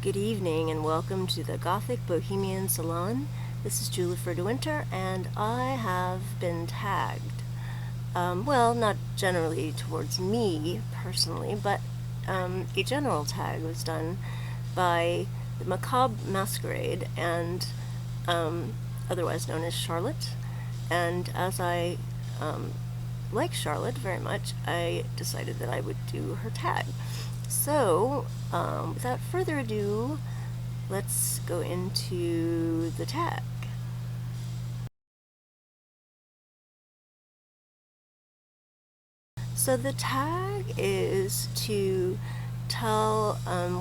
Good evening and welcome to the Gothic Bohemian Salon. This is Jwlhyfer and I have been tagged. Well, not generally towards me personally, but a general tag was done by the Macabre Masquerade and otherwise known as Charlotte. And as I like Charlotte very much, I decided that I would do her tag. So, without further ado, let's go into the tag. So the tag is to tell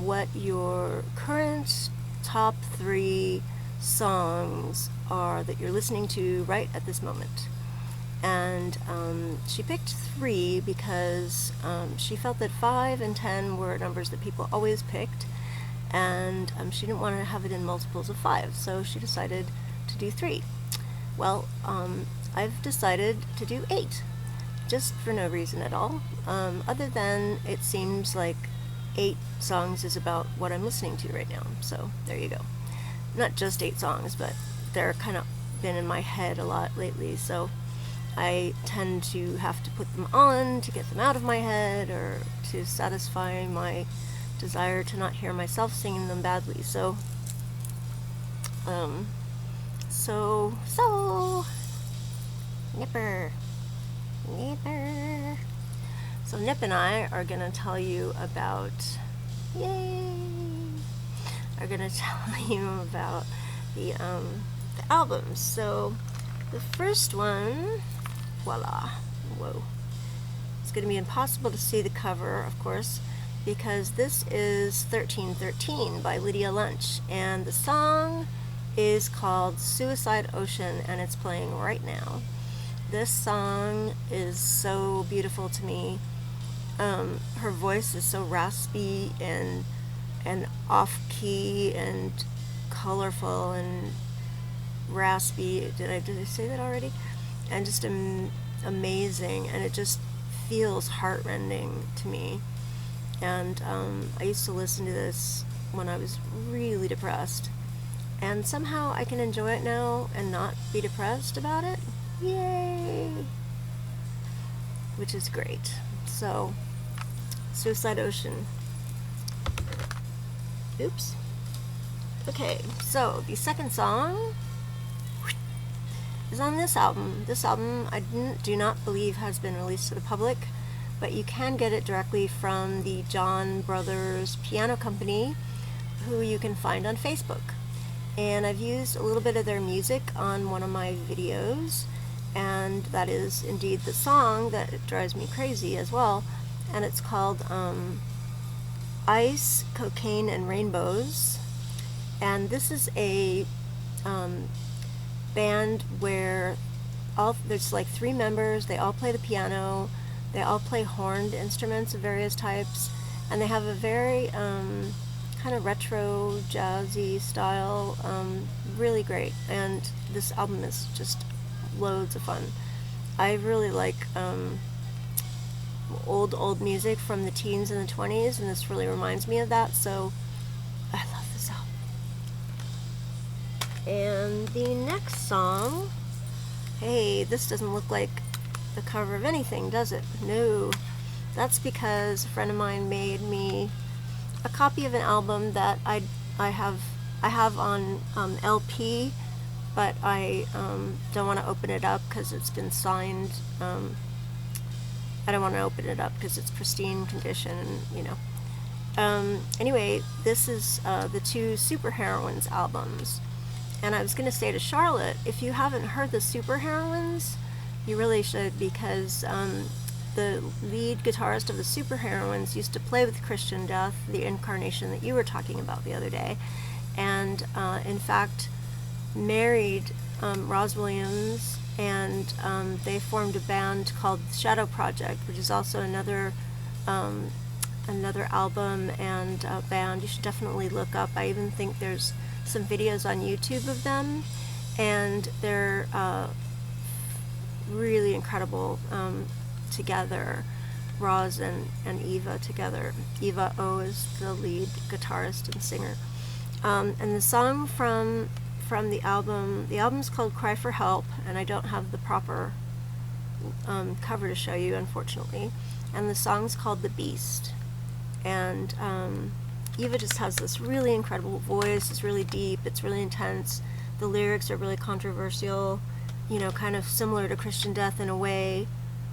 what your current top 3 songs are that you're listening to right at this moment. And she picked 3 because she felt that 5 and 10 were numbers that people always picked, and she didn't want to have it in multiples of 5, so she decided to do 3. Well, I've decided to do 8, just for no reason at all, other than it seems like 8 songs is about what I'm listening to right now, so there you go. Not just 8 songs, but they're kind of been in my head a lot lately, so I tend to have to put them on to get them out of my head or to satisfy my desire to not hear myself singing them badly. So Nipper. So Nip and I are gonna tell you about, the albums. So the first one, voila, whoa. It's going to be impossible to see the cover, of course, because this is 1313 by Lydia Lunch, and the song is called Suicide Ocean, and it's playing right now. This song is so beautiful to me. Her voice is so raspy and off-key and colorful and raspy. Did I say that already? And just amazing, and it just feels heartrending to me. And I used to listen to this when I was really depressed, and somehow I can enjoy it now and not be depressed about it. Yay! Which is great. So, Suicide Ocean. Oops. Okay, so the second song is on this album. This album I do not believe has been released to the public, but you can get it directly from the John Brothers Piano Company, who you can find on Facebook. And I've used a little bit of their music on one of my videos, and that is indeed the song that drives me crazy as well, and it's called Ice, Cocaine, and Rainbows. And this is a band where there's like 3 members. They all play the piano, they all play horned instruments of various types, and they have a very kind of retro jazzy style, really great. And this album is just loads of fun. I really like old music from the teens and the 20s, and this really reminds me of that, so I love this album. And the next song, hey, this doesn't look like the cover of anything, does it? No. That's because a friend of mine made me a copy of an album that I have on LP, but I don't want to open it up because it's been signed. I don't want to open it up because it's pristine condition, you know. Anyway, this is the 2 Superheroines albums. And I was going to say to Charlotte, if you haven't heard the Superheroines, you really should, because the lead guitarist of the Superheroines used to play with Christian Death, the incarnation that you were talking about the other day, and in fact married Roz Williams, and they formed a band called Shadow Project, which is also another album and band you should definitely look up. I even think there's some videos on YouTube of them, and they're really incredible together. Roz and Eva together. Eva O is the lead guitarist and singer. And the song from the album's called Cry for Help, and I don't have the proper cover to show you, unfortunately. And the song's called The Beast. And Eva just has this really incredible voice. It's really deep, it's really intense. The lyrics are really controversial, you know, kind of similar to Christian Death in a way,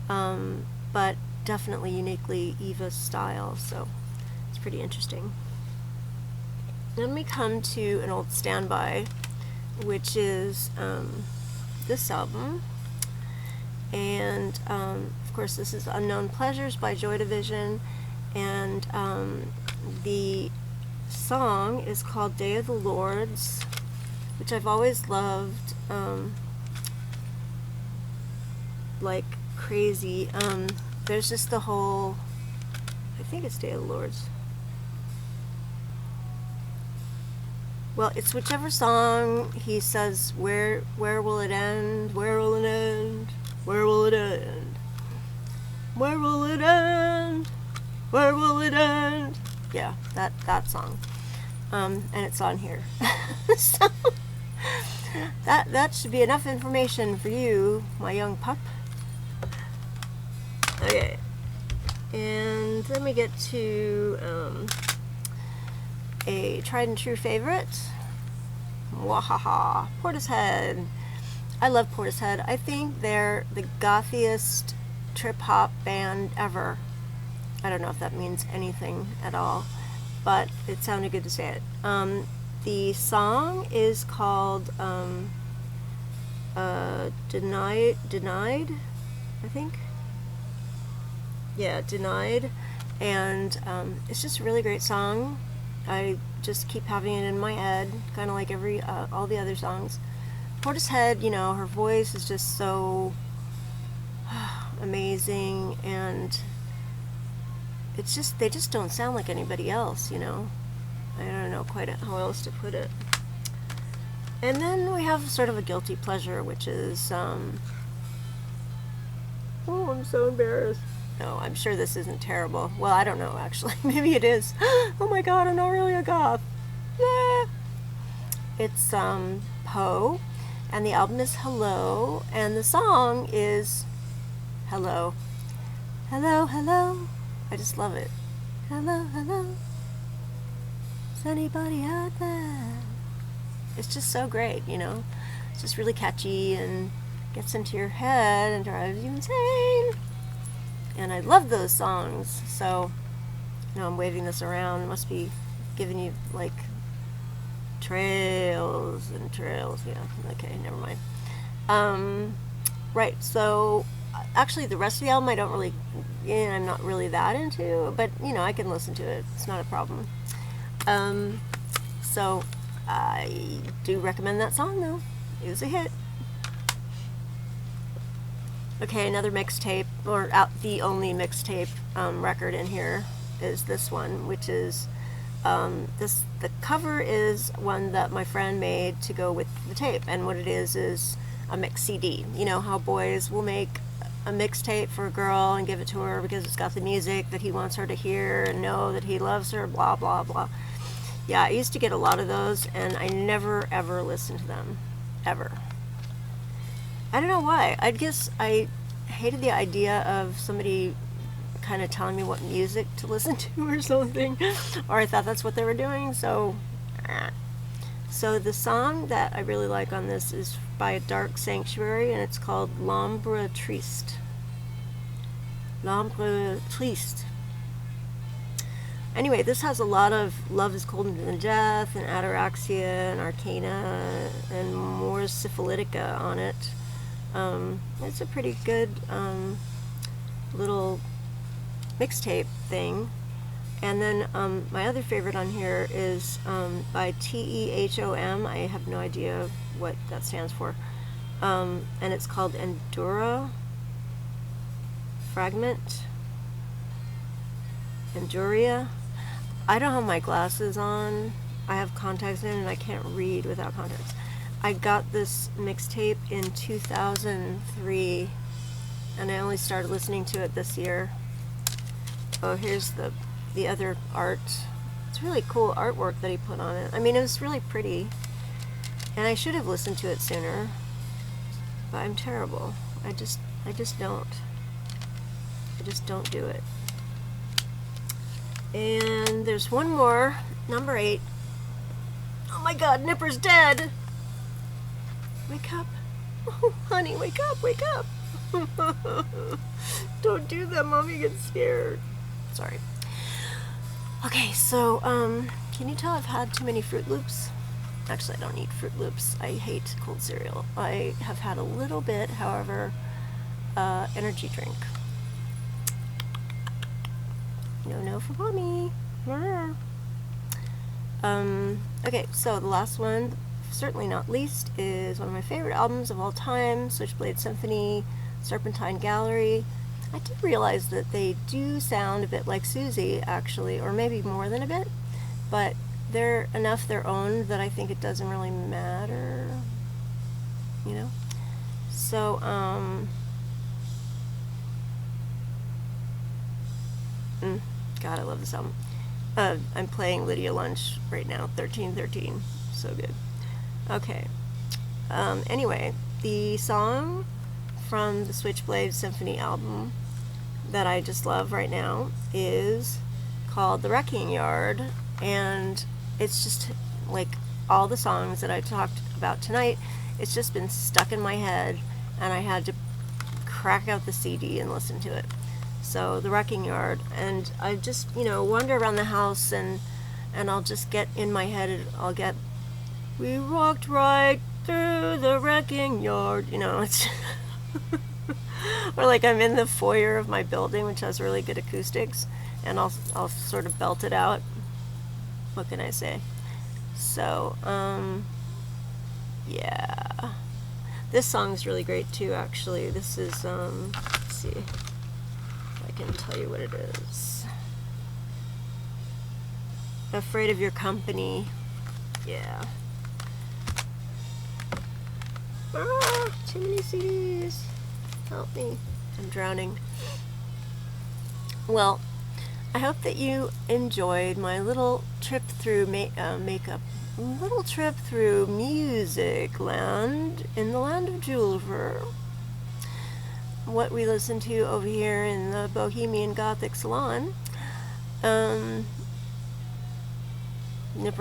but definitely uniquely Eva's style, so it's pretty interesting. Then we come to an old standby, which is this album, and of course this is Unknown Pleasures by Joy Division, and the song is called Day of the Lords, which I've always loved like crazy. There's just the whole, I think it's Day of the Lords. Well, it's whichever song he says, where will it end? Where will it end? Where will it end? Where will it end? Where will it end? Yeah, that song. And it's on here. So that should be enough information for you, my young pup. Okay, and then we get to a tried and true favorite. Wahaha, Portishead. I love Portishead. I think they're the gothiest trip-hop band ever. I don't know if that means anything at all, but it sounded good to say it. The song is called Denied, I think. Yeah, Denied, and it's just a really great song. I just keep having it in my head, kind of like all the other songs. Portishead, you know, her voice is just so amazing, and it's just, they just don't sound like anybody else, you know. I don't know quite how else to put it. And then we have sort of a guilty pleasure, which is oh, I'm so embarrassed. No, I'm sure this isn't terrible. Well, I don't know, actually. Maybe it is. Oh my god, I'm not really a goth. Yeah. It's Poe, and the album is Hello, and the song is Hello. Hello, hello. I just love it. Hello, hello. Is anybody out there? It's just so great, you know. It's just really catchy and gets into your head and drives you insane. And I love those songs, so, you know, I'm waving this around. It must be giving you, like, trails and trails. Yeah, okay, never mind. Right, so, actually, the rest of the album I don't really, I'm not really that into, but, you know, I can listen to it. It's not a problem. So, I do recommend that song, though. It was a hit. Okay, another mixtape, or the only mixtape record in here is this one, which is the cover is one that my friend made to go with the tape, and what it is a mix CD. You know how boys will make a mixtape for a girl and give it to her because it's got the music that he wants her to hear and know that he loves her, blah blah blah. Yeah, I used to get a lot of those, and I never ever listened to them, ever. I don't know why. I guess I hated the idea of somebody kind of telling me what music to listen to or something, or I thought that's what they were doing, so So the song that I really like on this is by Dark Sanctuary, and it's called L'Ombre Triste. L'Ombre Triste. Anyway, this has a lot of Love is Colder Than Death and Ataraxia and Arcana and more Syphilitica on it. It's a pretty good little mixtape thing. And then my other favorite on here is by Theom. I have no idea what that stands for. And it's called Endura Fragment. Enduria. I don't have my glasses on. I have contacts in and I can't read without contacts. I got this mixtape in 2003 and I only started listening to it this year. Oh, here's the other art. It's really cool artwork that he put on it. I mean, it was really pretty. And I should have listened to it sooner. But I'm terrible. I just don't. I just don't do it. And there's one more, number 8. Oh my god, Nipper's dead! Wake up. Oh, honey, wake up, wake up. Don't do that, Mommy gets scared. Sorry. Okay, so, can you tell I've had too many Fruit Loops? Actually, I don't eat Fruit Loops. I hate cold cereal. I have had a little bit, however, energy drink. No for Mommy. Okay, so the last one, certainly not least, is one of my favorite albums of all time, Switchblade Symphony, Serpentine Gallery. I did realize that they do sound a bit like Susie, actually, or maybe more than a bit, but they're enough their own that I think it doesn't really matter, you know? So, God, I love this album. I'm playing Lydia Lunch right now, 1313. So good. Okay. Anyway, the song from the Switchblade Symphony album that I just love right now is called The Wrecking Yard, and it's just like all the songs that I talked about tonight, it's just been stuck in my head, and I had to crack out the CD and listen to it. So, The Wrecking Yard, and I just, wander around the house, and I'll just get in my head, and I'll get, we walked right through the wrecking yard, it's, or like I'm in the foyer of my building, which has really good acoustics, and I'll sort of belt it out. What can I say? So, yeah. This song's really great, too, actually. This is, let's see. I can tell you what it is. Afraid of Your Company. Yeah. Too many CDs. Help me. I'm drowning. Well, I hope that you enjoyed my little trip through little trip through music land in the land of Jwlhyfer. What we listen to over here in the Bohemian Gothic Salon, Nipper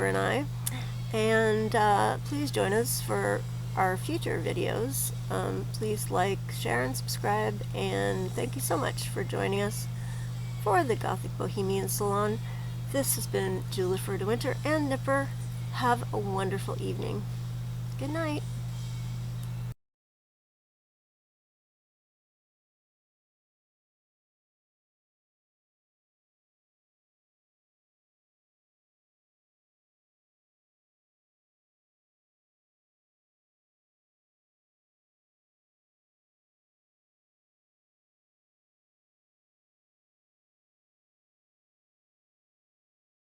and I, and please join us for our future videos. Please like, share, and subscribe, and thank you so much for joining us for the Gothic Bohemian Salon. This has been Jwlhyfer de Winter and Nipper. Have a wonderful evening. Good night.